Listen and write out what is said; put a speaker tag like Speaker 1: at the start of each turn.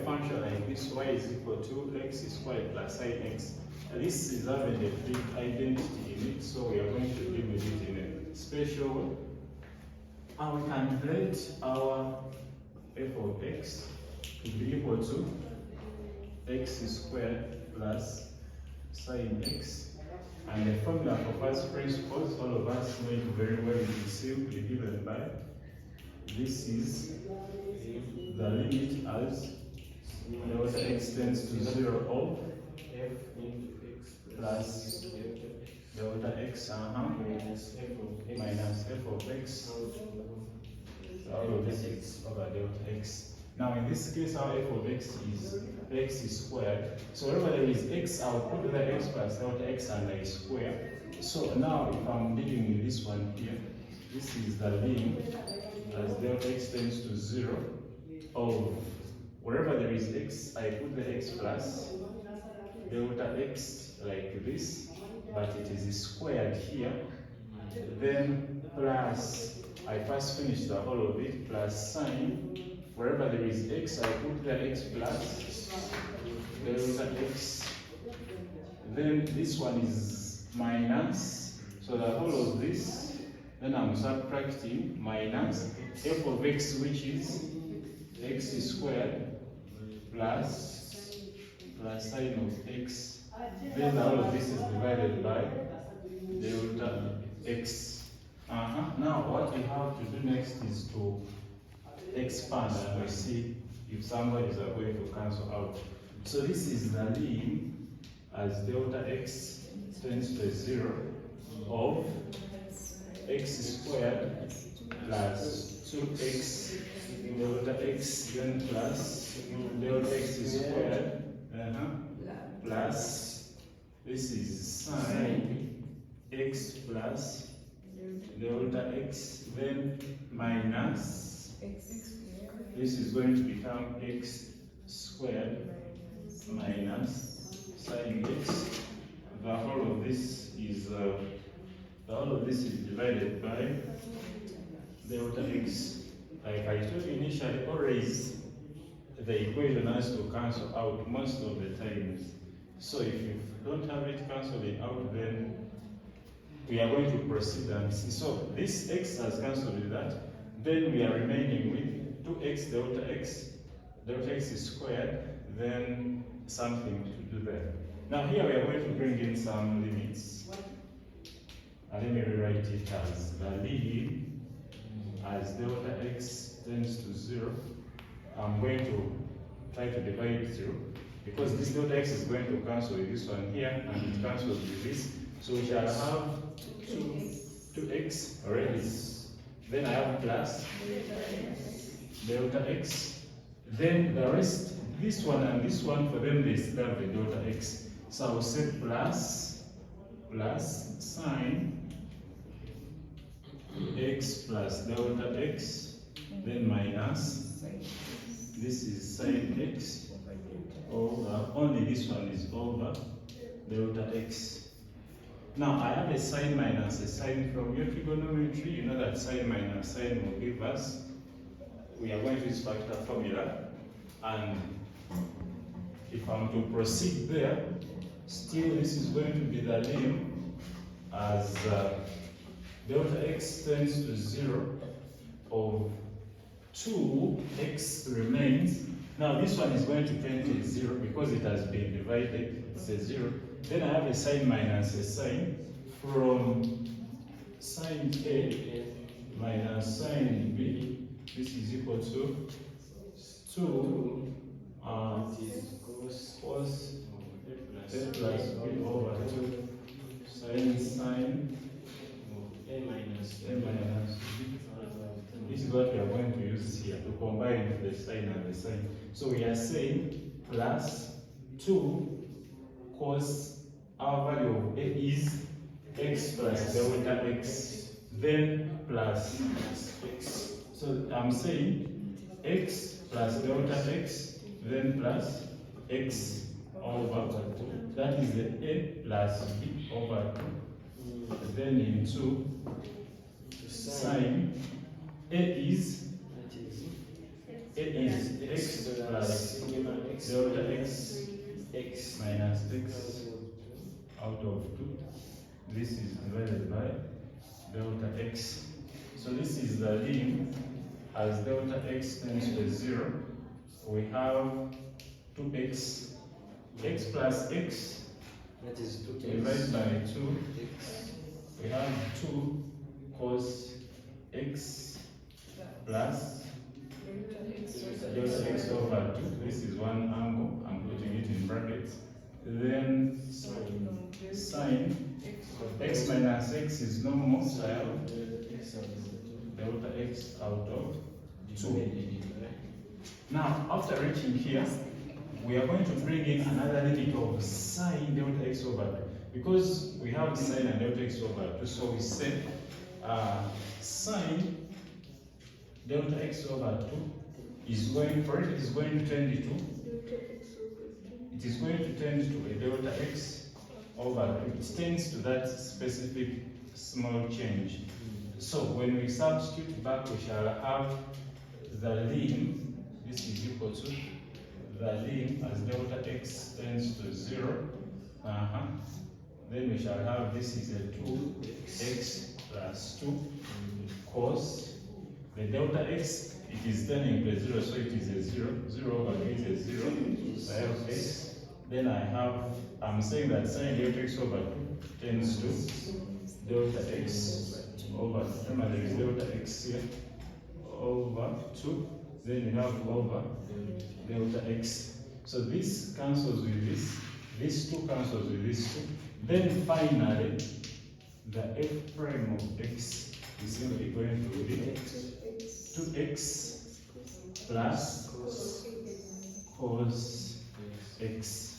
Speaker 1: function like this, y is equal to x squared plus sin x, this is having a big identity in it, so we are going to deal with it in a special way. And we can let our f of x to be equal to x squared plus sin x. And the formula for first principles, all of us know it very well, it is simply given by this is the limit as delta x tends to 0 of
Speaker 2: f into x
Speaker 1: plus delta x minus f of x. So all of this is over delta x. Now in this case, our f of x is squared. So wherever there is x, I'll put the x plus delta x and I square. So now if I'm dealing with this one here, this is the limit as delta x tends to 0 of wherever there is x, I put the x plus delta x like this, but it is squared here. Then plus, I first finish the whole of it, plus sine. Wherever there is x, I put the x plus delta x. Then this one is minus, so the whole of this, then I'm subtracting minus f of x, which is x squared plus sine of x. Then all of this is divided by delta x. Now what we have to do next is to expand and we see if somebody's are going to cancel out. So this is the limit as delta x tends to 0 of x squared plus 2x delta x, then plus delta x squared plus this is sine x plus delta x, then minus this is going to become x squared minus sine x. The whole of this is divided by delta x. Like I told you initially, always the equation has to cancel out most of the times. So if you don't have it cancelling out, then we are going to proceed and see. So this x has cancelled with that. Then we are remaining with 2x delta x is squared, then something to do there. Now here we are going to bring in some limits. Let me rewrite it as the limit as delta x tends to 0. I'm going to try to divide through, because this delta x is going to cancel with this one here, and it cancels with this. So we shall have 2x already. Then I have plus delta x. Then the rest, this one and this one, for them they still have the delta x. So I will say plus sine x plus delta x, then minus, this is sine x over, only this one is over delta x. Now I have a sine minus a sine. From your trigonometry, you know that sine minus sine will give us, we are going to use factor formula, and if I'm to proceed there, still this is going to be the limit as delta x tends to 0 of 2x remains. Now this one is going to tend to 0 because it has been divided, it's a 0. Then I have a sine minus a sine from sine A minus sine B. This is equal to 2 cos A plus B over 2 sine A minus B. This is what we are going to use here to combine the sine and the sine. So we are saying plus 2 cos, our value of A is x plus delta x, then plus x. So I'm saying x plus delta x, then plus x over 2. That is the A plus B over 2. Then into sine A is x plus
Speaker 2: X
Speaker 1: minus x out of 2. This is divided by delta x. So this is the limit as delta x tends to 0. We have 2x, x plus x
Speaker 2: that is 2x
Speaker 1: divided by 2.
Speaker 2: x
Speaker 1: We have 2 cos x plus delta x over 2. This is one angle, I'm putting it in brackets. Then sine x minus x is normal, so I have delta x out of 2. Now, after reaching here, we are going to bring in another limit of sine delta x over 2. Because we have sine and delta x over 2, so we say sine delta x over 2 is going to tend to, it is going to tend to a delta x over 2. It tends to that specific small change. So when we substitute back, we shall have the lim, this is equal to the lim as delta x tends to 0. Then we shall have this is a 2x plus 2 cos the delta x, it is turning to a 0, so it is a 0. 0 over 2 is a 0. So I have x. Then I'm saying that sine delta x over 2 tends to delta x over, remember there is delta x here, over 2. Then you have over delta x. So this cancels with this 2 cancels with this 2. Then finally, the f prime of x is simply going to be 2x plus cos x.